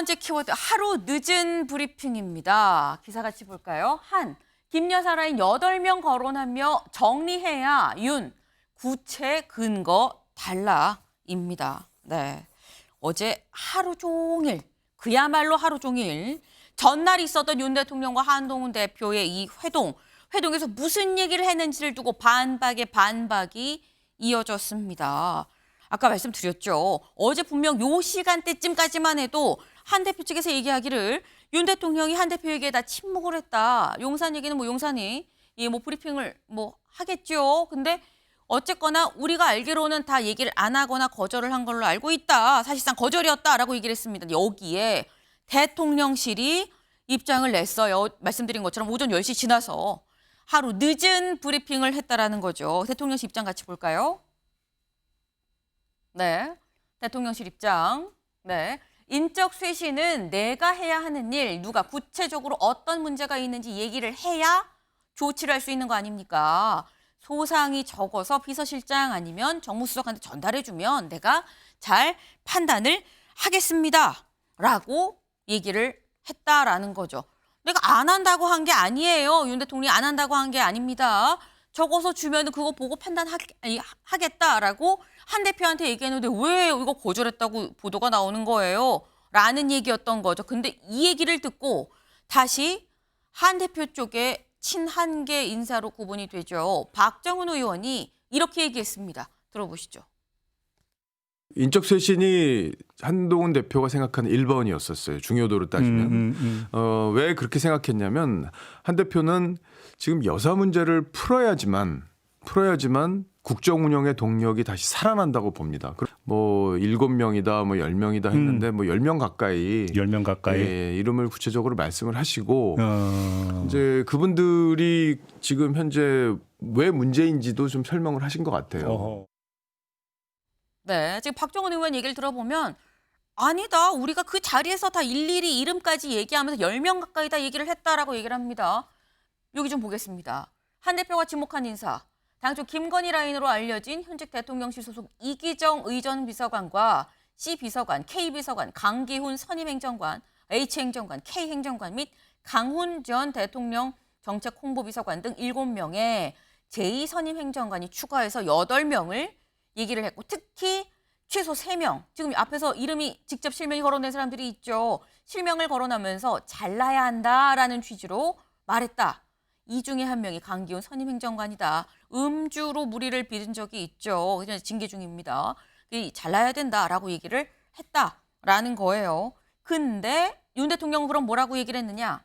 번째 키워드 하루 늦은 브리핑입니다. 기사 같이 볼까요? 김 여사 라인 8명 거론하며 정리해야 윤 구체 근거 달라입니다. 네, 어제 하루 종일 그야말로 하루 종일 전날 있었던 윤 대통령과 한동훈 대표의 이 회동에서 무슨 얘기를 했는지를 두고 반박에 반박이 이어졌습니다. 아까 말씀드렸죠. 어제 분명 요 시간대쯤까지만 해도 한 대표 측에서 얘기하기를 윤 대통령이 한 대표에게 다 침묵을 했다. 용산 얘기는 용산이 브리핑을 하겠죠. 근데 어쨌거나 우리가 알기로는 다 얘기를 안 하거나 거절을 한 걸로 알고 있다. 사실상 거절이었다라고 얘기를 했습니다. 여기에 대통령실이 입장을 냈어요. 말씀드린 것처럼 오전 10시 지나서 하루 늦은 브리핑을 했다라는 거죠. 대통령실 입장 같이 볼까요? 네, 대통령실 입장. 네, 인적 쇄신은 내가 해야 하는 일, 누가 구체적으로 어떤 문제가 있는지 얘기를 해야 조치를 할 수 있는 거 아닙니까? 소상이 적어서 비서실장 아니면 정무수석한테 전달해주면 내가 잘 판단을 하겠습니다. 라고 얘기를 했다라는 거죠. 내가 안 한다고 한 게 아니에요. 윤 대통령이 안 한다고 한 게 아닙니다. 적어서 주면 그거 보고 판단하겠다라고 한 대표한테 얘기했는데 왜 이거 거절했다고 보도가 나오는 거예요? 라는 얘기였던 거죠. 근데 이 얘기를 듣고 다시 한 대표 쪽에 친한계 인사로 구분이 되죠. 박정훈 의원이 이렇게 얘기했습니다. 들어보시죠. 인적 쇄신이 한동훈 대표가 생각하는 1번이었었어요. 중요도로 따지면. 왜 그렇게 생각했냐면 한 대표는 지금 여사 문제를 풀어야지만 국정 운영의 동력이 다시 살아난다고 봅니다. 7명이다, 10명이다 했는데 10명 가까이 10명 가까이 이름을 구체적으로 말씀을 하시고 이제 그분들이 지금 현재 왜 문제인지도 좀 설명을 하신 것 같아요. 네, 지금 박정훈 의원 얘기를 들어보면 아니다. 우리가 그 자리에서 다 일일이 이름까지 얘기하면서 10명 가까이 다 얘기를 했다라고 얘기를 합니다. 여기 좀 보겠습니다. 한 대표가 지목한 인사. 당초 김건희 라인으로 알려진 현직 대통령실 소속 이기정 의전 비서관과 C 비서관, K 비서관, 강기훈 선임 행정관, H 행정관, K 행정관 및 강훈 전 대통령 정책 홍보 비서관 등 7명의 제2 선임 행정관이 추가해서 8명을 얘기를 했고 특히 최소 3명, 지금 앞에서 이름이 직접 실명이 거론된 사람들이 있죠. 실명을 거론하면서 잘라야 한다라는 취지로 말했다. 이 중에 한 명이 강기훈 선임 행정관이다. 음주로 물의를 빚은 적이 있죠. 그래서 징계 중입니다. 잘라야 된다라고 얘기를 했다라는 거예요. 근데 윤 대통령은 그럼 뭐라고 얘기를 했느냐?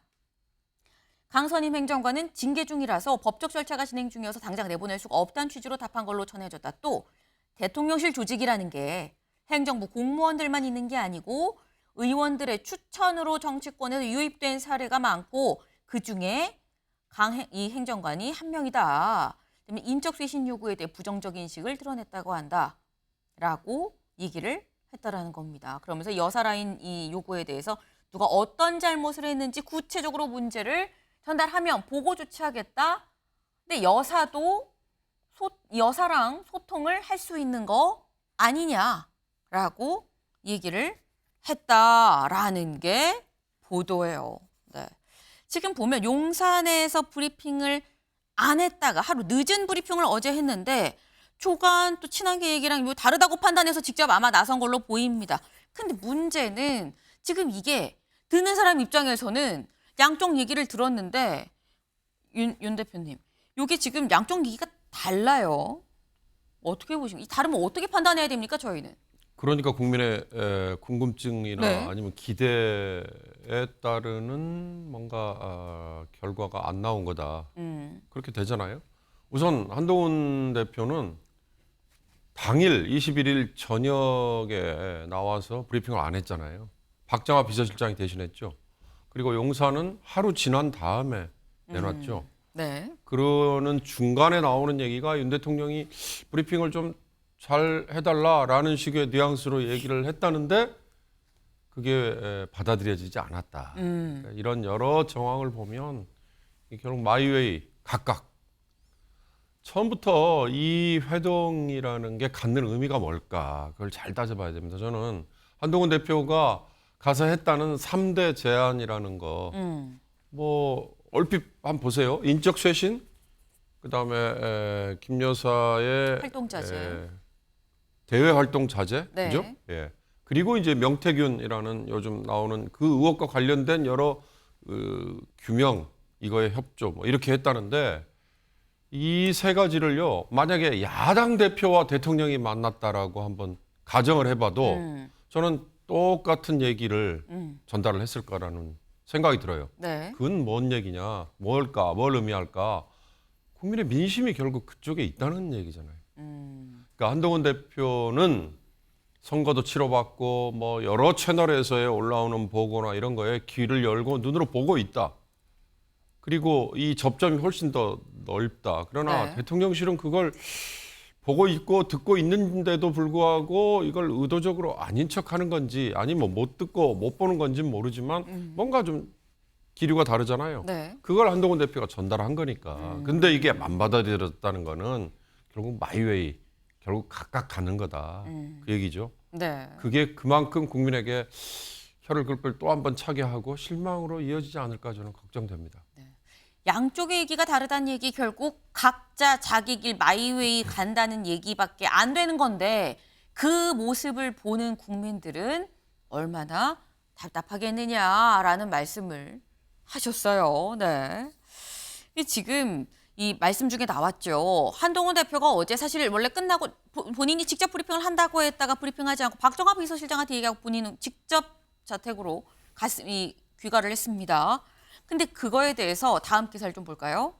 강 선임 행정관은 징계 중이라서 법적 절차가 진행 중이어서 당장 내보낼 수가 없다는 취지로 답한 걸로 전해졌다. 또 대통령실 조직이라는 게 행정부 공무원들만 있는 게 아니고 의원들의 추천으로 정치권에서 유입된 사례가 많고 그중에 이 행정관이 한 명이다. 인적 쇄신 요구에 대해 부정적 인식을 드러냈다고 한다라고 얘기를 했다라는 겁니다. 그러면서 여사 라인 이 요구에 대해서 누가 어떤 잘못을 했는지 구체적으로 문제를 전달하면 보고 조치하겠다. 근데 여사도 여사랑 소통을 할 수 있는 거 아니냐라고 얘기를 했다라는 게 보도예요. 네. 지금 보면 용산에서 브리핑을 안 했다가 하루 늦은 브리핑을 어제 했는데 초간 또 친한계 얘기랑 다르다고 판단해서 직접 아마 나선 걸로 보입니다. 근데 문제는 지금 이게 듣는 사람 입장에서는 양쪽 얘기를 들었는데 윤 대표님, 이게 지금 양쪽 얘기가 달라요. 어떻게 보십니까? 이 다르면 어떻게 판단해야 됩니까, 저희는? 그러니까 국민의 궁금증이나 네. 아니면 기대에 따르는 뭔가 결과가 안 나온 거다. 그렇게 되잖아요. 우선 한동훈 대표는 당일 21일 저녁에 나와서 브리핑을 안 했잖아요. 박정화 비서실장이 대신했죠. 그리고 용산은 하루 지난 다음에 내놨죠. 네. 그러는 중간에 나오는 얘기가 윤 대통령이 브리핑을 좀 잘 해달라라는 식의 뉘앙스로 얘기를 했다는데 그게 받아들여지지 않았다. 그러니까 이런 여러 정황을 보면 결국 마이웨이 각각 처음부터 이 회동이라는 게 갖는 의미가 뭘까 그걸 잘 따져봐야 됩니다. 저는 한동훈 대표가 가서 했다는 3대 제안이라는 거. 뭐 얼핏 한번 보세요. 인적 쇄신, 그다음에 김 여사의 활동 자제. 대외 활동 자제, 네. 그죠? 예. 그리고 이제 명태균이라는 요즘 나오는 그 의혹과 관련된 여러 규명, 이거의 협조, 뭐 이렇게 했다는데 이 세 가지를요. 만약에 야당 대표와 대통령이 만났다라고 한번 가정을 해봐도 저는 똑같은 얘기를 전달을 했을 거라는 생각이 들어요. 네. 그건 뭔 얘기냐, 뭘까, 뭘 의미할까? 국민의 민심이 결국 그쪽에 있다는 얘기잖아요. 그러니까 한동훈 대표는 선거도 치러봤고 뭐 여러 채널에서의 올라오는 보고나 이런 거에 귀를 열고 눈으로 보고 있다. 그리고 이 접점이 훨씬 더 넓다. 그러나 네. 대통령실은 그걸 보고 있고 듣고 있는데도 불구하고 이걸 의도적으로 아닌 척하는 건지 아니면 못 듣고 못 보는 건지는 모르지만 뭔가 좀 기류가 다르잖아요. 네. 그걸 한동훈 대표가 전달한 거니까. 근데 이게 안 받아들였다는 거는 결국 마이웨이, 결국 각각 가는 거다. 그 얘기죠. 네. 그게 그만큼 국민에게 혀를 글불 또 한 번 차게 하고 실망으로 이어지지 않을까 저는 걱정됩니다. 양쪽의 얘기가 다르다는 얘기 결국 각자 자기 길 마이웨이 간다는 얘기밖에 안 되는 건데 그 모습을 보는 국민들은 얼마나 답답하겠느냐라는 말씀을 하셨어요. 네. 지금 이 말씀 중에 나왔죠. 한동훈 대표가 어제 사실 원래 끝나고 본인이 직접 브리핑을 한다고 했다가 브리핑하지 않고 박정하 비서실장한테 얘기하고 본인은 직접 자택으로 귀가를 했습니다. 근데 그거에 대해서 다음 기사를 좀 볼까요?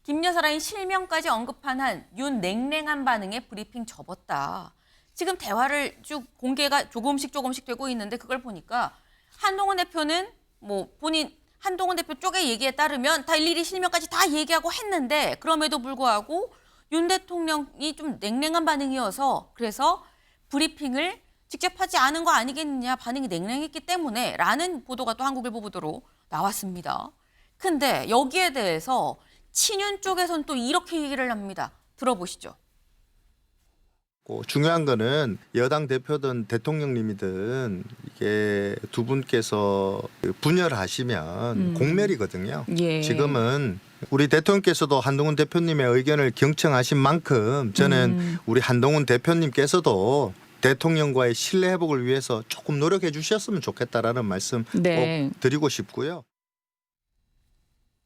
김 여사라인 실명까지 언급한 한 윤 냉랭한 반응에 브리핑 접었다. 지금 대화를 쭉 공개가 조금씩 되고 있는데 그걸 보니까 한동훈 대표는 뭐 본인 한동훈 대표 쪽의 얘기에 따르면 다 일일이 실명까지 다 얘기하고 했는데 그럼에도 불구하고 윤 대통령이 좀 냉랭한 반응이어서 그래서 브리핑을 직접 하지 않은 거 아니겠느냐, 반응이 냉랭했기 때문에 라는 보도가 또 한국일보 보도로 나왔습니다. 근데 여기에 대해서 친윤 쪽에서는 또 이렇게 얘기를 합니다. 들어보시죠. 중요한 거는 여당 대표든 대통령님이든 이게 두 분께서 분열하시면 공멸이거든요. 예. 지금은 우리 대통령께서도 한동훈 대표님의 의견을 경청하신 만큼 저는 우리 한동훈 대표님께서도 대통령과의 신뢰 회복을 위해서 조금 노력해 주셨으면 좋겠다라는 말씀 네. 꼭 드리고 싶고요.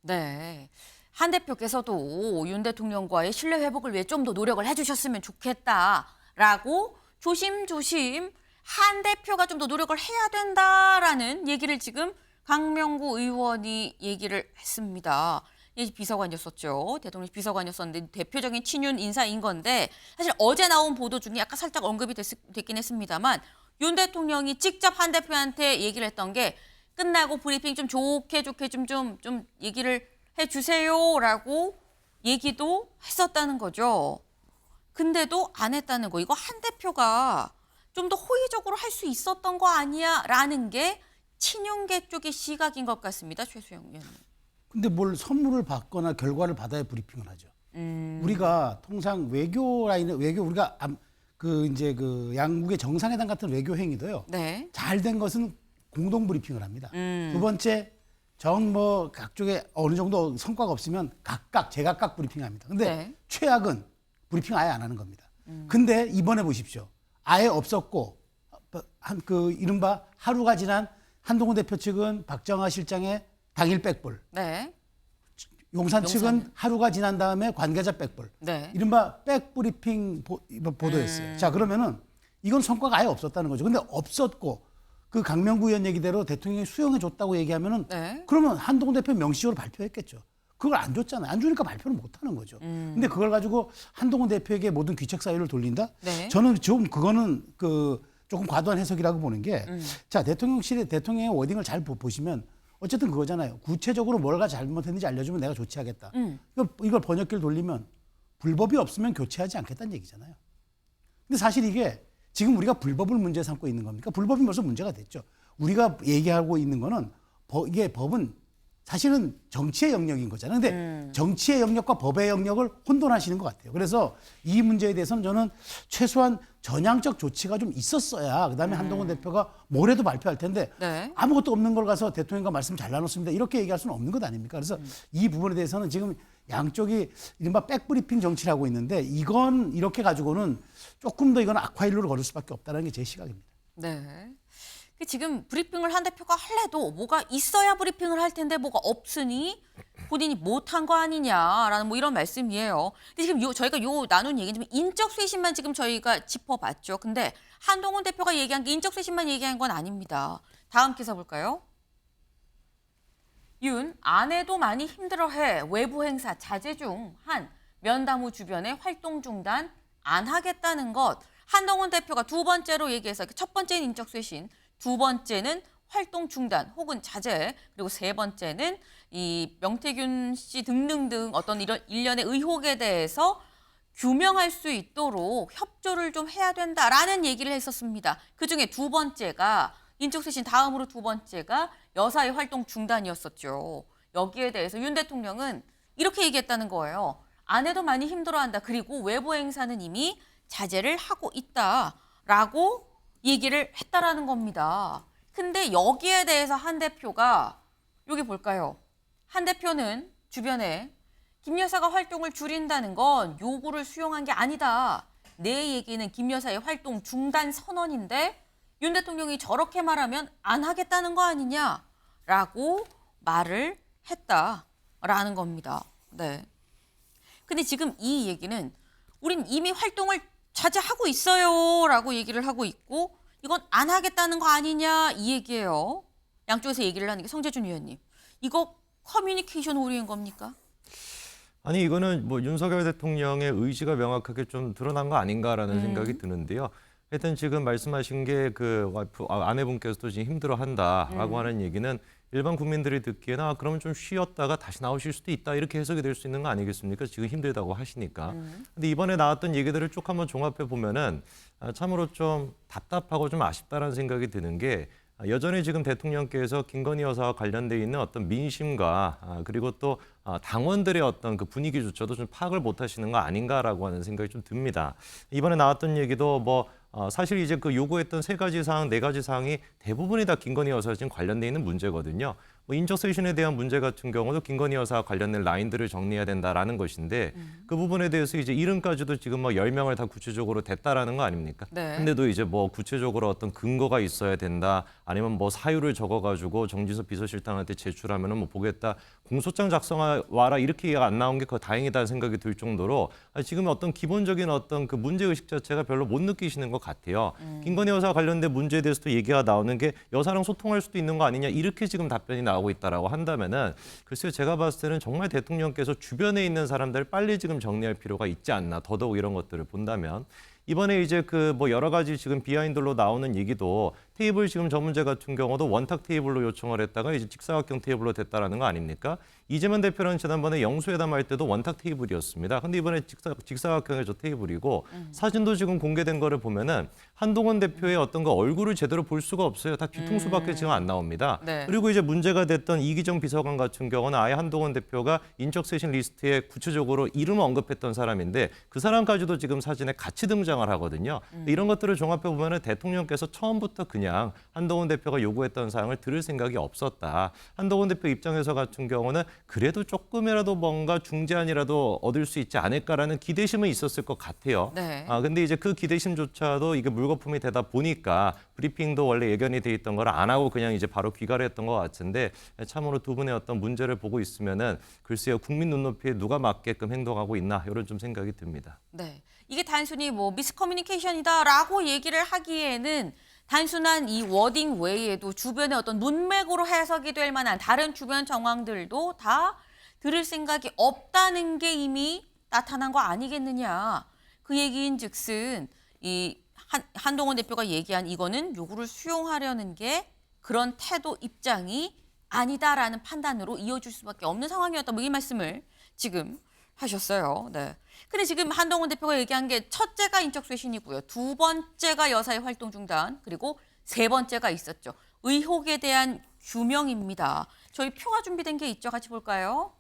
네. 한 대표께서도 윤 대통령과의 신뢰 회복을 위해 좀 더 노력을 해주셨으면 좋겠다라고 조심조심 한 대표가 좀 더 노력을 해야 된다라는 얘기를 지금 강명구 의원이 얘기를 했습니다. 비서관이었었죠. 대통령 비서관이었었는데 대표적인 친윤 인사인 건데 사실 어제 나온 보도 중에 약간 살짝 언급이 됐긴 했습니다만 윤 대통령이 직접 한 대표한테 얘기를 했던 게 끝나고 브리핑 좀 좋게 좀 얘기를 해주세요라고 얘기도 했었다는 거죠. 근데도 안 했다는 거. 이거 한 대표가 좀 더 호의적으로 할 수 있었던 거 아니야? 라는 게 친윤계 쪽의 시각인 것 같습니다. 최수영 의원님. 근데 뭘 선물을 받거나 결과를 받아야 브리핑을 하죠. 우리가 통상 외교 라인에 우리가 그 양국의 정상회담 같은 외교 행위도요. 네. 잘 된 것은 공동 브리핑을 합니다. 두 번째 각쪽에 어느 정도 성과가 없으면 제각각 브리핑합니다. 근데 네. 최악은 브리핑 아예 안 하는 겁니다. 근데 이번에 보십시오. 아예 없었고 이른바 하루가 지난 한동훈 대표 측은 박정하 실장의 당일 백볼. 네. 용산 측은 하루가 지난 다음에 관계자 백볼. 네. 이른바 백브리핑 보도였어요. 자, 그러면은 이건 성과가 아예 없었다는 거죠. 근데 없었고 그 강명구 의원 얘기대로 대통령이 수용해 줬다고 얘기하면은 네. 그러면 한동훈 대표 명시적으로 발표했겠죠. 그걸 안 줬잖아요. 안 주니까 발표를 못 하는 거죠. 근데 그걸 가지고 한동훈 대표에게 모든 귀책 사유를 돌린다? 네. 저는 좀 그거는 조금 과도한 해석이라고 보는 게 자, 대통령의 워딩을 잘 보시면 어쨌든 그거잖아요. 구체적으로 뭘가 잘못했는지 알려주면 내가 조치하겠다. 이걸 번역기를 돌리면 불법이 없으면 교체하지 않겠다는 얘기잖아요. 근데 사실 이게 지금 우리가 불법을 문제 삼고 있는 겁니까? 불법이 벌써 문제가 됐죠. 우리가 얘기하고 있는 거는 이게 법은 사실은 정치의 영역인 거잖아요. 근데 정치의 영역과 법의 영역을 혼돈하시는 것 같아요. 그래서 이 문제에 대해서는 저는 최소한 전향적 조치가 좀 있었어야 그다음에 한동훈 대표가 모레도 발표할 텐데 네. 아무것도 없는 걸 가서 대통령과 말씀 잘 나눴습니다. 이렇게 얘기할 수는 없는 것 아닙니까? 그래서 이 부분에 대해서는 지금 양쪽이 이른바 백브리핑 정치를 하고 있는데 이건 이렇게 가지고는 조금 더 이건 악화일로를 걸을 수밖에 없다는 게 제 시각입니다. 네. 지금 브리핑을 한 대표가 할래도 뭐가 있어야 브리핑을 할 텐데 뭐가 없으니 본인이 못한 거 아니냐라는 뭐 이런 말씀이에요. 근데 지금 저희가 나눈 얘기는 좀 인적 쇄신만 지금 저희가 짚어봤죠. 근데 한동훈 대표가 얘기한 게 인적 쇄신만 얘기한 건 아닙니다. 다음 기사 볼까요? 윤, 아내도 많이 힘들어해. 외부 행사 자제 중. 한, 면담후 주변에 활동 중단 안 하겠다는 것. 한동훈 대표가 두 번째로 얘기해서 첫 번째는 인적 쇄신, 두 번째는 활동 중단 혹은 자제, 그리고 세 번째는 이 명태균 씨 등등등 어떤 이런 일련의 의혹에 대해서 규명할 수 있도록 협조를 좀 해야 된다라는 얘기를 했었습니다. 그중에 두 번째가 인적 쇄신 다음으로 두 번째가 여사의 활동 중단이었었죠. 여기에 대해서 윤 대통령은 이렇게 얘기했다는 거예요. 아내도 많이 힘들어한다. 그리고 외부 행사는 이미 자제를 하고 있다라고 얘기를 했다라는 겁니다. 근데 여기에 대해서 한 대표가 여기 볼까요? 한 대표는 주변에 김 여사가 활동을 줄인다는 건 요구를 수용한 게 아니다. 내 얘기는 김 여사의 활동 중단 선언인데 윤 대통령이 저렇게 말하면 안 하겠다는 거 아니냐라고 말을 했다라는 겁니다. 네. 근데 지금 이 얘기는 우린 이미 활동을 자제하고 있어요라고 얘기를 하고 있고 이건 안 하겠다는 거 아니냐 이 얘기예요. 양쪽에서 얘기를 하는 게 성재준 위원님. 이거 커뮤니케이션 오류인 겁니까? 아니 이거는 뭐 윤석열 대통령의 의지가 명확하게 좀 드러난 거 아닌가라는 생각이 드는데요. 하여튼 지금 말씀하신 게 그 아내분께서도 지금 힘들어한다라고 하는 얘기는 일반 국민들이 듣기에는 그러면 좀 쉬었다가 다시 나오실 수도 있다 이렇게 해석이 될 수 있는 거 아니겠습니까? 지금 힘들다고 하시니까. 근데 이번에 나왔던 얘기들을 쭉 한번 종합해 보면은 참으로 좀 답답하고 좀 아쉽다라는 생각이 드는 게 여전히 지금 대통령께서 김건희 여사와 관련돼 있는 어떤 민심과 그리고 또 당원들의 어떤 그 분위기조차도 좀 파악을 못 하시는 거 아닌가라고 하는 생각이 좀 듭니다. 이번에 나왔던 얘기도 뭐 사실 이제 그 요구했던 세 가지 사항, 네 가지 사항이 대부분이 다 김건희 여사와 지금 관련돼 있는 문제거든요. 뭐 인적 쇄신에 대한 문제 같은 경우도 김건희 여사와 관련된 라인들을 정리해야 된다라는 것인데 그 부분에 대해서 이제 이름까지도 지금 뭐 10명을 다 구체적으로 댔다라는 거 아닙니까? 네. 근데도 이제 뭐 구체적으로 어떤 근거가 있어야 된다. 아니면 뭐 사유를 적어가지고 정진석 비서실장한테 제출하면은 뭐 보겠다. 공소장 작성하라 이렇게 얘기가 안 나온 게 그 다행이다는 생각이 들 정도로 지금 어떤 기본적인 어떤 그 문제의식 자체가 별로 못 느끼시는 것 같아요. 김건희 여사 관련된 문제에 대해서도 얘기가 나오는 게 여사랑 소통할 수도 있는 거 아니냐 이렇게 지금 답변이 나오고 있다라고 한다면은 글쎄요 제가 봤을 때는 정말 대통령께서 주변에 있는 사람들 빨리 지금 정리할 필요가 있지 않나 더더욱 이런 것들을 본다면 이번에 이제 그 뭐 여러 가지 지금 비하인드로 나오는 얘기도 테이블 지금 저 문제 같은 경우도 원탁 테이블로 요청을 했다가 이제 직사각형 테이블로 됐다라는 거 아닙니까? 이재명 대표는 지난번에 영수회담 할 때도 원탁 테이블이었습니다. 근데 이번에 직사각형의 저 테이블이고 사진도 지금 공개된 거를 보면은 한동훈 대표의 어떤 그 얼굴을 제대로 볼 수가 없어요. 다 뒤통수밖에 지금 안 나옵니다. 네. 그리고 이제 문제가 됐던 이기정 비서관 같은 경우는 아예 한동훈 대표가 인적 쇄신 리스트에 구체적으로 이름을 언급했던 사람인데 그 사람까지도 지금 사진에 같이 등장을 하거든요. 이런 것들을 종합해 보면은 대통령께서 처음부터 그냥 한동훈 대표가 요구했던 사항을 들을 생각이 없었다. 한동훈 대표 입장에서 같은 경우는 그래도 조금이라도 뭔가 중재안이라도 얻을 수 있지 않을까라는 기대심은 있었을 것 같아요. 네. 근데 이제 그 기대심조차도 이게 물거품이 되다 보니까 브리핑도 원래 예견이 돼 있던 걸 안 하고 그냥 이제 바로 귀가를 했던 것 같은데 참으로 두 분의 어떤 문제를 보고 있으면은 글쎄요 국민 눈높이에 누가 맞게끔 행동하고 있나 이런 좀 생각이 듭니다. 네. 이게 단순히 뭐 미스커뮤니케이션이다라고 얘기를 하기에는 단순한 이 워딩 외에도 주변의 어떤 문맥으로 해석이 될 만한 다른 주변 정황들도 다 들을 생각이 없다는 게 이미 나타난 거 아니겠느냐. 그 얘기인 즉슨 이 한동훈 대표가 얘기한 이거는 요구를 수용하려는 게 그런 태도 입장이 아니다라는 판단으로 이어질 수밖에 없는 상황이었다. 뭐 이 말씀을 지금 하셨어요. 네. 근데 지금 한동훈 대표가 얘기한 게 첫째가 인적 쇄신이고요. 두 번째가 여사의 활동 중단, 그리고 세 번째가 있었죠. 의혹에 대한 규명입니다. 저희 표가 준비된 게 있죠. 같이 볼까요?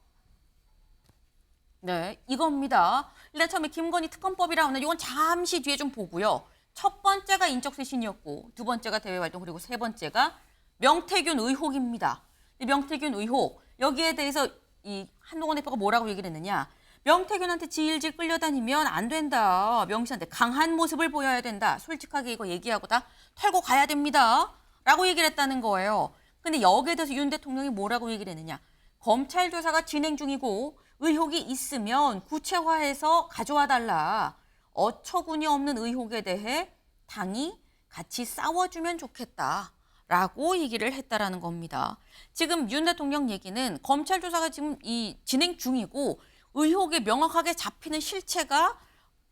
네, 이겁니다. 일단 처음에 김건희 특검법이라고 하는 이건 잠시 뒤에 좀 보고요. 첫 번째가 인적쇄신이었고 두 번째가 대외활동 그리고 세 번째가 명태균 의혹입니다. 이 명태균 의혹 여기에 대해서 이 한동훈 대표가 뭐라고 얘기를 했느냐. 명태균한테 질질 끌려다니면 안 된다. 명시한테 강한 모습을 보여야 된다. 솔직하게 이거 얘기하고 다 털고 가야 됩니다. 라고 얘기를 했다는 거예요. 근데 여기에 대해서 윤 대통령이 뭐라고 얘기를 했느냐. 검찰 조사가 진행 중이고 의혹이 있으면 구체화해서 가져와 달라. 어처구니 없는 의혹에 대해 당이 같이 싸워주면 좋겠다. 라고 얘기를 했다라는 겁니다. 지금 윤 대통령 얘기는 검찰 조사가 지금 진행 중이고 의혹에 명확하게 잡히는 실체가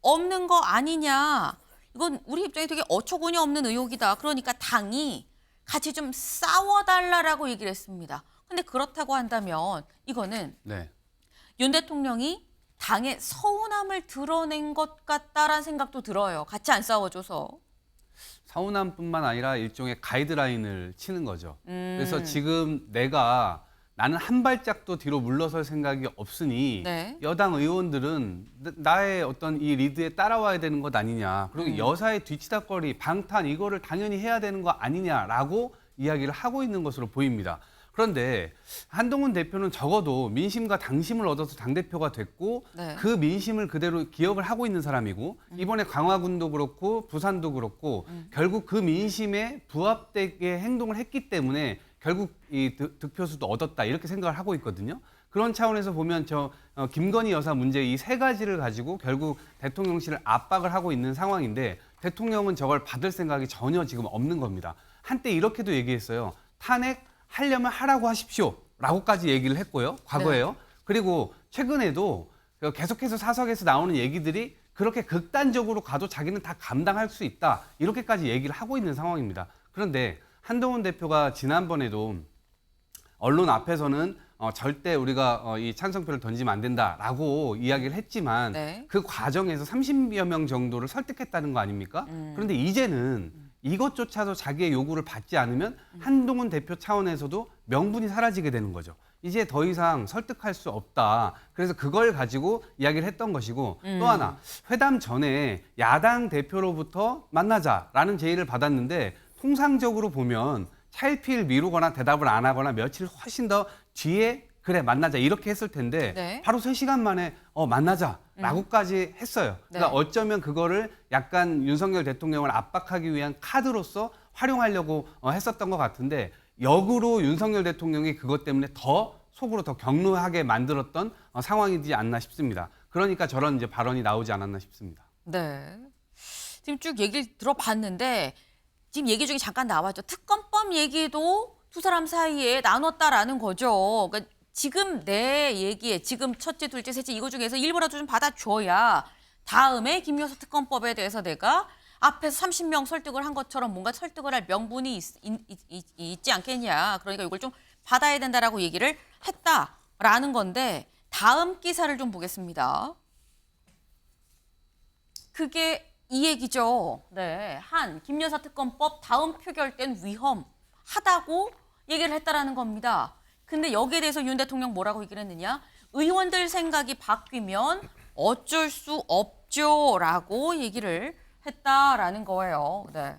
없는 거 아니냐. 이건 우리 입장에 되게 어처구니 없는 의혹이다. 그러니까 당이 같이 좀 싸워달라라고 얘기를 했습니다. 근데 그렇다고 한다면 이거는 네. 윤 대통령이 당의 서운함을 드러낸 것 같다라는 생각도 들어요. 같이 안 싸워줘서. 서운함뿐만 아니라 일종의 가이드라인을 치는 거죠. 그래서 지금 나는 한 발짝도 뒤로 물러설 생각이 없으니 네. 여당 의원들은 나의 어떤 이 리드에 따라와야 되는 것 아니냐. 그리고 여사의 뒤치다거리, 방탄 이거를 당연히 해야 되는 거 아니냐라고 이야기를 하고 있는 것으로 보입니다. 그런데 한동훈 대표는 적어도 민심과 당심을 얻어서 당대표가 됐고 네. 그 민심을 그대로 기억을 하고 있는 사람이고 이번에 강화군도 그렇고 부산도 그렇고 결국 그 민심에 부합되게 행동을 했기 때문에 결국 이 득표수도 얻었다 이렇게 생각을 하고 있거든요. 그런 차원에서 보면 김건희 여사 문제 이 세 가지를 가지고 결국 대통령실을 압박을 하고 있는 상황인데 대통령은 저걸 받을 생각이 전혀 지금 없는 겁니다. 한때 이렇게도 얘기했어요. 탄핵 하려면 하라고 하십시오라고까지 얘기를 했고요. 과거에요. 그리고 최근에도 계속해서 사석에서 나오는 얘기들이 그렇게 극단적으로 가도 자기는 다 감당할 수 있다. 이렇게까지 얘기를 하고 있는 상황입니다. 그런데 한동훈 대표가 지난번에도 언론 앞에서는 절대 우리가 이 찬성표를 던지면 안 된다라고 이야기를 했지만 네. 그 과정에서 30여 명 정도를 설득했다는 거 아닙니까? 그런데 이제는 이것조차도 자기의 요구를 받지 않으면 한동훈 대표 차원에서도 명분이 사라지게 되는 거죠. 이제 더 이상 설득할 수 없다. 그래서 그걸 가지고 이야기를 했던 것이고 또 하나 회담 전에 야당 대표로부터 만나자라는 제의를 받았는데 통상적으로 보면 차일피일 미루거나 대답을 안 하거나 며칠 훨씬 더 뒤에 그래 만나자 이렇게 했을 텐데 네. 바로 3시간 만에 만나자라고까지 했어요. 그러니까 네. 어쩌면 그거를 약간 윤석열 대통령을 압박하기 위한 카드로서 활용하려고 했었던 것 같은데 역으로 윤석열 대통령이 그것 때문에 더 속으로 더 격노하게 만들었던 상황이지 않나 싶습니다. 그러니까 저런 이제 발언이 나오지 않았나 싶습니다. 네. 지금 쭉 얘기를 들어봤는데 지금 얘기 중에 잠깐 나왔죠. 특검법 얘기도 두 사람 사이에 나눴다라는 거죠. 그러니까 지금 내 얘기에 지금 첫째, 둘째, 셋째 이거 중에서 일부라도 좀 받아줘야 다음에 김여사 특검법에 대해서 내가 앞에서 30명 설득을 한 것처럼 뭔가 설득을 할 명분이 있지 않겠냐. 그러니까 이걸 좀 받아야 된다라고 얘기를 했다라는 건데 다음 기사를 좀 보겠습니다. 그게 이 얘기죠. 네, 김여사 특검법 다음 표결 땐 위험하다고 얘기를 했다라는 겁니다. 근데 여기에 대해서 윤 대통령 뭐라고 얘기를 했느냐? 의원들 생각이 바뀌면 어쩔 수 없죠라고 얘기를 했다라는 거예요. 네,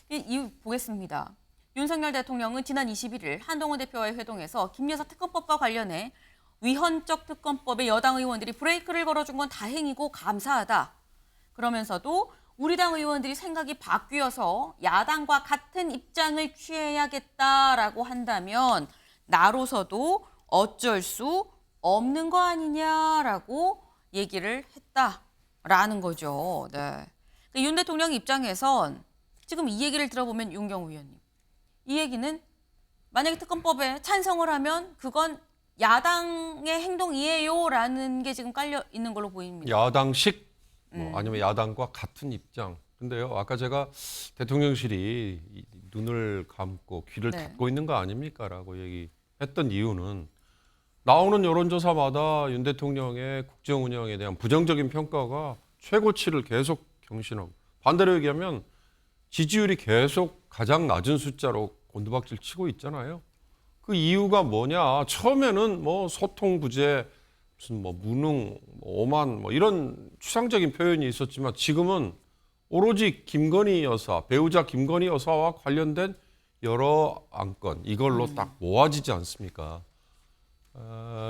이 보겠습니다. 윤석열 대통령은 지난 21일 한동훈 대표와의 회동에서 김여사 특검법과 관련해 위헌적 특검법에 여당 의원들이 브레이크를 걸어준 건 다행이고 감사하다. 그러면서도 우리 당 의원들이 생각이 바뀌어서 야당과 같은 입장을 취해야겠다라고 한다면 나로서도 어쩔 수 없는 거 아니냐라고 얘기를 했다라는 거죠. 네. 윤 대통령 입장에선 지금 이 얘기를 들어보면 윤경우 의원님, 이 얘기는 만약에 특검법에 찬성을 하면 그건 야당의 행동이에요라는 게 지금 깔려 있는 걸로 보입니다. 야당식 아니면 야당과 같은 입장. 근데요, 아까 제가 대통령실이 눈을 감고 귀를 네. 닫고 있는 거 아닙니까라고 얘기했던 이유는 나오는 여론조사마다 윤 대통령의 국정 운영에 대한 부정적인 평가가 최고치를 계속 경신하고 반대로 얘기하면 지지율이 계속 가장 낮은 숫자로 곤두박질 치고 있잖아요. 그 이유가 뭐냐? 처음에는 뭐 소통 부재, 무슨 뭐 무능, 뭐 오만 뭐 이런 추상적인 표현이 있었지만 지금은 오로지 김건희 여사, 배우자 김건희 여사와 관련된 여러 안건 이걸로 딱 모아지지 않습니까?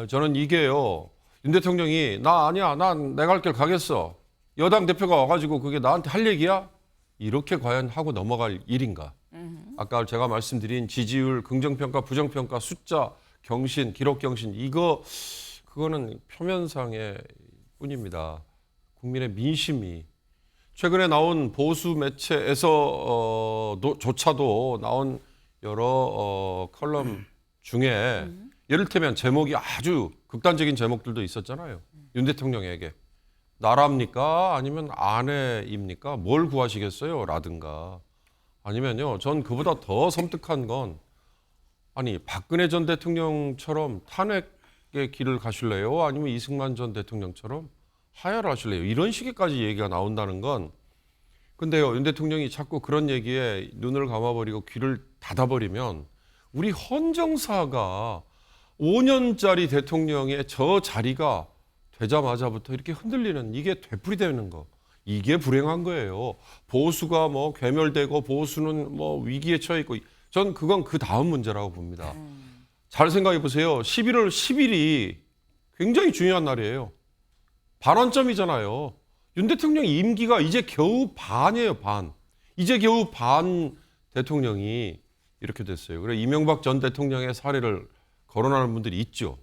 저는 이게요. 윤 대통령이 나 아니야, 난 내 갈 길 가겠어. 여당 대표가 와가지고 그게 나한테 할 얘기야? 이렇게 과연 하고 넘어갈 일인가? 아까 제가 말씀드린 지지율, 긍정평가, 부정평가, 숫자, 경신, 기록 경신 그거는 표면상의 뿐입니다. 국민의 민심이 최근에 나온 보수 매체에서 조차도 나온 여러 컬럼 중에 예를테면 제목이 아주 극단적인 제목들도 있었잖아요. 윤 대통령에게 나라입니까? 아니면 아내입니까? 뭘 구하시겠어요? 라든가 아니면요. 전 그보다 더 섬뜩한 건 아니 박근혜 전 대통령처럼 탄핵의 길을 가실래요? 아니면 이승만 전 대통령처럼 하야하실래요? 이런 식의까지 얘기가 나온다는 건 근데요. 윤 대통령이 자꾸 그런 얘기에 눈을 감아버리고 귀를 닫아버리면 우리 헌정사가 5년짜리 대통령의 저 자리가 되자마자부터 이렇게 흔들리는 이게 되풀이되는 거. 이게 불행한 거예요. 보수가 뭐 괴멸되고 보수는 뭐 위기에 처해 있고 전 그건 그 다음 문제라고 봅니다. 잘 생각해 보세요. 11월 10일이 굉장히 중요한 날이에요. 반환점이잖아요. 윤 대통령 임기가 이제 겨우 반이에요, 반. 이제 겨우 반 대통령이 이렇게 됐어요. 그래 이명박 전 대통령의 사례를 거론하는 분들이 있죠.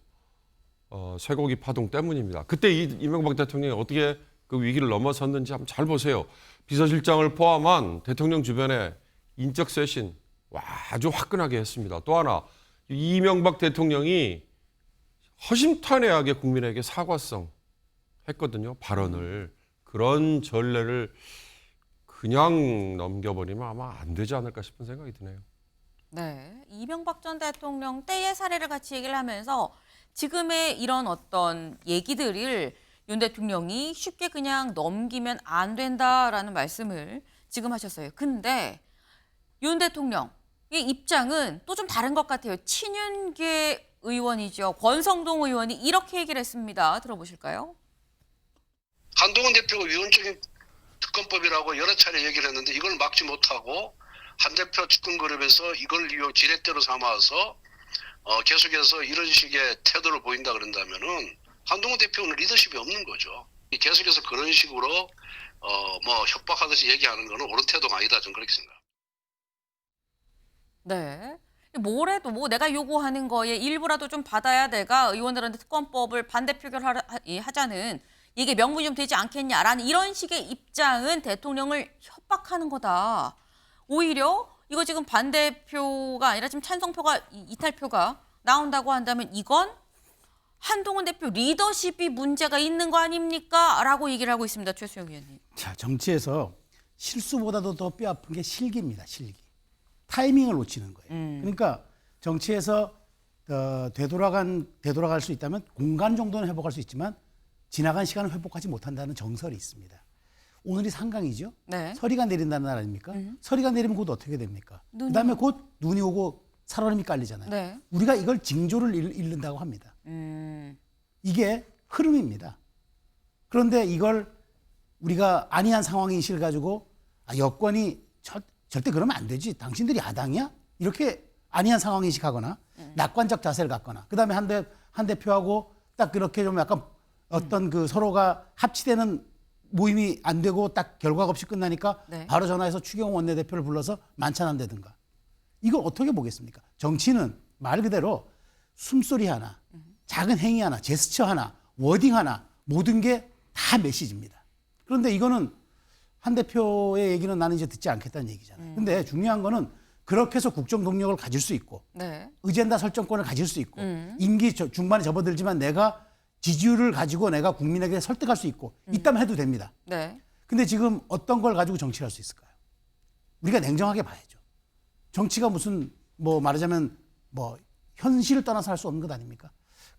쇠고기 파동 때문입니다. 그때 이명박 대통령이 어떻게 그 위기를 넘어섰는지 한번 잘 보세요. 비서실장을 포함한 대통령 주변에 인적 쇄신 아주 화끈하게 했습니다. 또 하나 이명박 대통령이 허심탄회하게 국민에게 사과성 했거든요. 발언을. 그런 전례를 그냥 넘겨버리면 아마 안 되지 않을까 싶은 생각이 드네요. 네, 이명박 전 대통령 때의 사례를 같이 얘기를 하면서 지금의 이런 어떤 얘기들을 윤 대통령이 쉽게 그냥 넘기면 안 된다라는 말씀을 지금 하셨어요. 근데 윤 대통령의 입장은 또 좀 다른 것 같아요. 친윤계 의원이죠. 권성동 의원이 이렇게 얘기를 했습니다. 들어보실까요? 한동훈 대표가 위헌적인 특검법이라고 여러 차례 얘기를 했는데 이걸 막지 못하고 한 대표 측근 그룹에서 이걸 지렛대로 삼아서 계속해서 이런 식의 태도를 보인다 그런다면은 한동훈 대표는 리더십이 없는 거죠. 계속해서 그런 식으로 뭐 협박하듯이 얘기하는 거는 옳은 태도가 아니다. 저는 그렇게 생각합니다. 네. 뭐래도 뭐 내가 요구하는 거에 일부라도 좀 받아야 내가 의원들한테 특검법을 반대 표결하자는 이게 명분이 좀 되지 않겠냐라는 이런 식의 입장은 대통령을 협박하는 거다. 오히려 이거 지금 반대표가 아니라 지금 찬성표가 이탈표가 나온다고 한다면 이건 한동훈 대표 리더십이 문제가 있는 거 아닙니까? 라고 얘기를 하고 있습니다. 최수영 의원님. 자, 정치에서 실수보다도 더 뼈아픈 게 실기입니다. 실기. 타이밍을 놓치는 거예요. 그러니까 정치에서 되돌아갈 수 있다면 공간 정도는 회복할 수 있지만 지나간 시간을 회복하지 못한다는 정설이 있습니다. 오늘이 상강이죠. 네. 서리가 내린다는 날 아닙니까? 서리가 내리면 곧 어떻게 됩니까? 그다음에 곧 눈이 오고 살얼음이 깔리잖아요. 네. 우리가 이걸 징조를 잃는다고 합니다. 이게 흐름입니다. 그런데 이걸 우리가 안이한 상황인식을 가지고 여권이 절대 그러면 안 되지. 당신들이 야당이야? 이렇게 안이한 상황인식하거나 낙관적 자세를 갖거나 그다음에 한 대표하고 딱 그렇게 좀 약간 어떤 그 서로가 합치되는 모임이 안 되고 딱 결과가 없이 끝나니까 네. 바로 전화해서 추경호 원내대표를 불러서 만찬한다든가. 이걸 어떻게 보겠습니까? 정치는 말 그대로 숨소리 하나, 작은 행위 하나, 제스처 하나, 워딩 하나 모든 게 다 메시지입니다. 그런데 이거는 한 대표의 얘기는 나는 이제 듣지 않겠다는 얘기잖아요. 근데 중요한 거는 그렇게 해서 국정 동력을 가질 수 있고 네. 의젠다 설정권을 가질 수 있고 임기 중반에 접어들지만 내가 지지율을 가지고 내가 국민에게 설득할 수 있고 있다면 해도 됩니다. 네. 근데 지금 어떤 걸 가지고 정치를 할 수 있을까요? 우리가 냉정하게 봐야죠. 정치가 무슨 뭐 말하자면 뭐 현실을 떠나서 할 수 없는 것 아닙니까?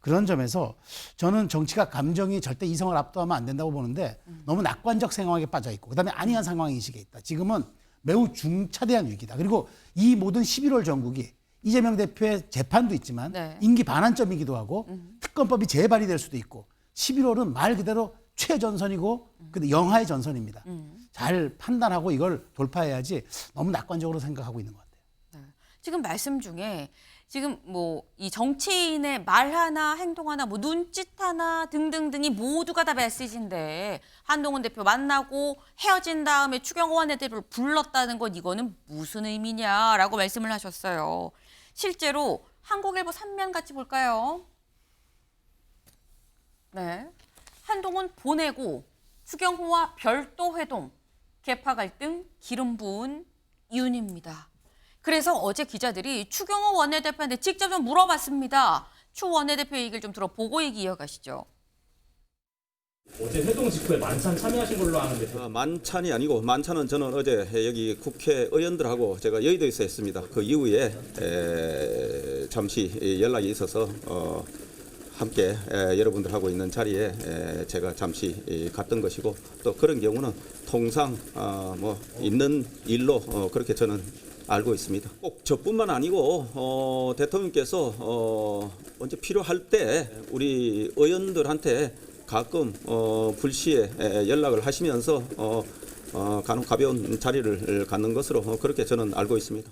그런 점에서 저는 정치가 감정이 절대 이성을 압도하면 안 된다고 보는데 너무 낙관적 상황에 빠져 있고 그다음에 안이한 상황 인식에 있다. 지금은 매우 중차대한 위기다. 그리고 이 모든 11월 전국이 이재명 대표의 재판도 있지만 네. 임기 반환점이기도 하고 특검법이 재발이 될 수도 있고 11월은 말 그대로 최전선이고 근데 영하의 전선입니다. 잘 판단하고 이걸 돌파해야지 너무 낙관적으로 생각하고 있는 것 같아요. 지금 말씀 중에 지금 뭐 이 정치인의 말 하나 행동 하나 뭐 눈짓 하나 등등등이 모두가 다 메시지인데 한동훈 대표 만나고 헤어진 다음에 추경호 원내대표를 불렀다는 건 이거는 무슨 의미냐라고 말씀을 하셨어요. 실제로 한국일보 3면 같이 볼까요? 네. 한동훈 보내고 추경호와 별도 회동, 계파 갈등, 기름 부은 이윤입니다. 그래서 어제 기자들이 추경호 원내대표한테 직접 좀 물어봤습니다. 추 원내대표 얘기를 좀 들어보고 얘기 이어가시죠. 어제 회동 직후에 만찬 참여하신 걸로 아는데. 만찬이 아니고 만찬은 저는 어제 여기 국회의원들하고 제가 여의도에서 했습니다. 그 이후에 잠시 연락이 있어서 함께 여러분들하고 있는 자리에 제가 잠시 갔던 것이고 또 그런 경우는 통상 뭐 있는 일로 그렇게 저는 알고 있습니다. 꼭 저뿐만 아니고 대통령께서 언제 필요할 때 우리 의원들한테 가끔 불시에 연락을 하시면서 간혹 가벼운 자리를 갖는 것으로 그렇게 저는 알고 있습니다.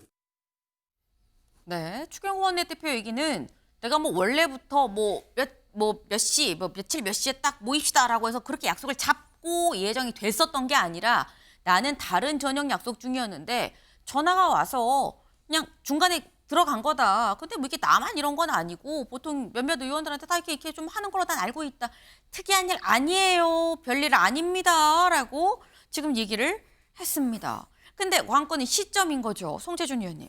네, 추경호 원내대표 얘기는 내가 뭐 원래부터 몇 시, 며칠 몇 시에 딱 모입시다라고 해서 그렇게 약속을 잡고 예정이 됐었던 게 아니라 나는 다른 저녁 약속 중이었는데 전화가 와서 그냥 중간에 들어간 거다. 근데 뭐 이게 나만 이런 건 아니고 보통 몇몇 의원들한테 다 이렇게 좀 하는 걸로 난 알고 있다. 특이한 일 아니에요. 별일 아닙니다라고 지금 얘기를 했습니다. 근데 관건은 시점인 거죠. 송재준 의원님.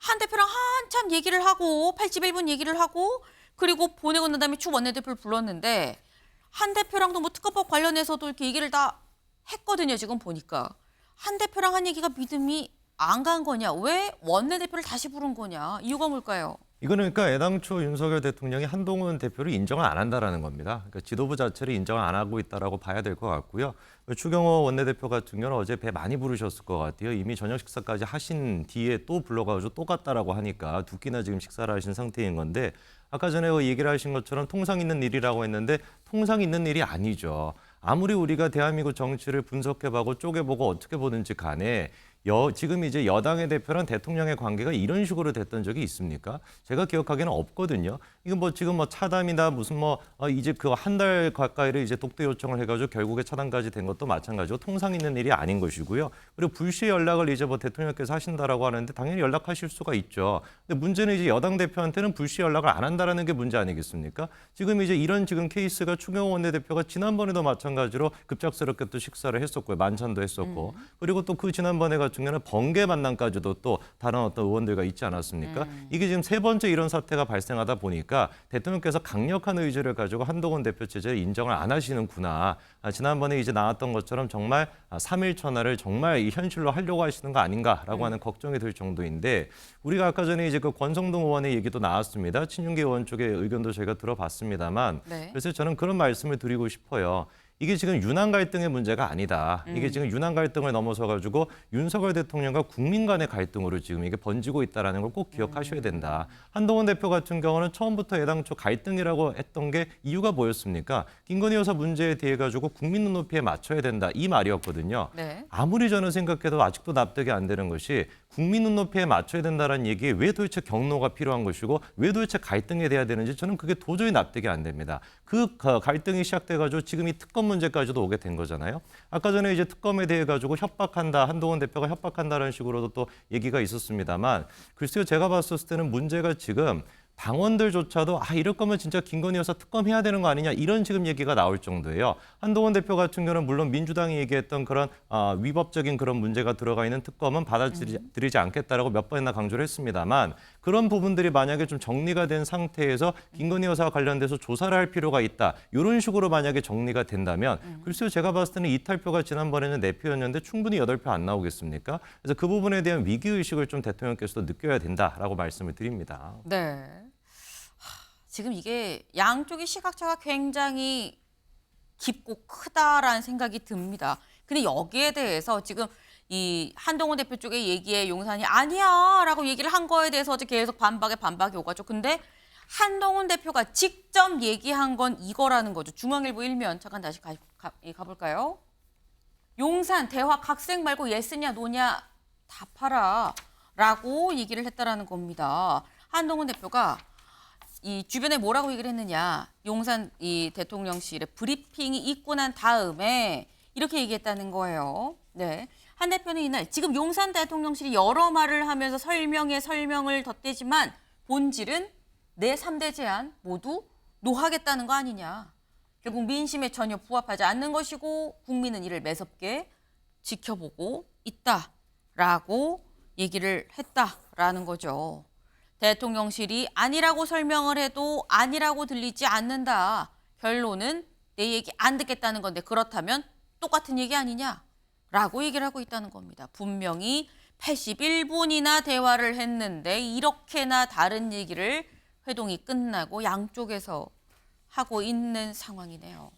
한 대표랑 한참 얘기를 하고 81분 얘기를 하고 그리고 보내고 난 다음에 추 원내대표를 불렀는데 한 대표랑도 뭐 특검법 관련해서도 이렇게 얘기를 다 했거든요. 지금 보니까. 한 대표랑 한 얘기가 믿음이 안 간 거냐? 왜 원내대표를 다시 부른 거냐? 이유가 뭘까요? 이거는 그러니까 애당초 윤석열 대통령이 한동훈 대표를 인정을 안 한다라는 겁니다. 그러니까 지도부 자체를 인정을 안 하고 있다라고 봐야 될 것 같고요. 추경호 원내대표 같은 경우는 어제 배 많이 부르셨을 것 같아요. 이미 저녁 식사까지 하신 뒤에 또 불러가지고 또 갔다라고 하니까 두 끼나 지금 식사를 하신 상태인 건데 아까 전에 얘기를 하신 것처럼 통상 있는 일이라고 했는데 통상 있는 일이 아니죠. 아무리 우리가 대한민국 정치를 분석해보고 쪼개보고 어떻게 보든지 간에 지금 이제 여당의 대표랑 대통령의 관계가 이런 식으로 됐던 적이 있습니까? 제가 기억하기에는 없거든요. 이거 뭐 지금 뭐 차담이나 무슨 이제 그 한 달 가까이를 이제 독대 요청을 해가지고 결국에 차단까지 된 것도 마찬가지고 통상 있는 일이 아닌 것이고요. 그리고 불시에 연락을 이제 뭐 대통령께서 하신다라고 하는데 당연히 연락하실 수가 있죠. 근데 문제는 이제 여당 대표한테는 불시 연락을 안 한다라는 게 문제 아니겠습니까? 지금 이제 이런 지금 케이스가 추경호 원내대표가 지난번에도 마찬가지로 급작스럽게 또 식사를 했었고요. 만찬도 했었고. 그리고 또 그 지난번에 같은 경우는 번개 만남까지도 또 다른 어떤 의원들과 있지 않았습니까? 이게 지금 세 번째 이런 사태가 발생하다 보니까 대통령께서 강력한 의지를 가지고 한동훈 대표 체제를 인정을 안 하시는구나. 지난번에 이제 나왔던 것처럼 정말 3일 천하를 정말 이 현실로 하려고 하시는 거 아닌가라고 하는 걱정이 들 정도인데 우리가 아까 전에 이제 그 권성동 의원의 얘기도 나왔습니다. 친윤계 의원 쪽의 의견도 저희가 들어봤습니다만 네. 그래서 저는 그런 말씀을 드리고 싶어요. 이게 지금 윤한 갈등의 문제가 아니다. 이게 지금 윤한 갈등을 넘어서 가지고 윤석열 대통령과 국민 간의 갈등으로 지금 이게 번지고 있다라는 걸 꼭 기억하셔야 된다. 한동훈 대표 같은 경우는 처음부터 애당초 갈등이라고 했던 게 이유가 뭐였습니까? 김건희 여사 문제에 대해 가지고 국민 눈높이에 맞춰야 된다. 이 말이었거든요. 네. 아무리 저는 생각해도 아직도 납득이 안 되는 것이 국민 눈높이에 맞춰야 된다는 얘기에 왜 도대체 경로가 필요한 것이고 왜 도대체 갈등이 돼야 되는지 저는 그게 도저히 납득이 안 됩니다. 그 갈등이 시작돼가지고 지금 이 특검 문제까지도 오게 된 거잖아요. 아까 전에 이제 특검에 대해 가지고 협박한다, 한동훈 대표가 협박한다는 식으로도 또 얘기가 있었습니다만 글쎄요 제가 봤을 때는 문제가 지금 당원들조차도 이럴 거면 진짜 김건희 여사 특검해야 되는 거 아니냐 이런 지금 얘기가 나올 정도예요. 한동훈 대표 같은 경우는 물론 민주당이 얘기했던 그런 위법적인 그런 문제가 들어가 있는 특검은 받아들이지 않겠다라고 몇 번이나 강조를 했습니다만 그런 부분들이 만약에 좀 정리가 된 상태에서 김건희 여사와 관련돼서 조사를 할 필요가 있다. 이런 식으로 만약에 정리가 된다면 글쎄요 제가 봤을 때는 이탈표가 지난번에는 4표였는데 충분히 8표 안 나오겠습니까? 그래서 그 부분에 대한 위기의식을 좀 대통령께서도 느껴야 된다라고 말씀을 드립니다. 네. 지금 이게 양쪽의 시각차가 굉장히 깊고 크다라는 생각이 듭니다. 근데 여기에 대해서 지금 이 한동훈 대표 쪽의 얘기에 용산이 아니야라고 얘기를 한 거에 대해서 어제 계속 반박이 오가죠. 근데 한동훈 대표가 직접 얘기한 건 이거라는 거죠. 중앙일보 일면 잠깐 다시 가볼까요? 용산 대화 학생 말고 예스냐 노냐 답하라라고 얘기를 했다라는 겁니다. 한동훈 대표가 이 주변에 뭐라고 얘기를 했느냐. 용산 이 대통령실에 브리핑이 있고 난 다음에 이렇게 얘기했다는 거예요. 네. 한 대표는 이날 지금 용산 대통령실이 여러 말을 하면서 설명을 덧대지만 본질은 내 3대 제안 모두 노하겠다는 거 아니냐. 결국 민심에 전혀 부합하지 않는 것이고 국민은 이를 매섭게 지켜보고 있다라고 얘기를 했다라는 거죠. 대통령실이 아니라고 설명을 해도 아니라고 들리지 않는다. 결론은 내 얘기 안 듣겠다는 건데 그렇다면 똑같은 얘기 아니냐라고 얘기를 하고 있다는 겁니다. 분명히 81분이나 대화를 했는데 이렇게나 다른 얘기를 회동이 끝나고 양쪽에서 하고 있는 상황이네요.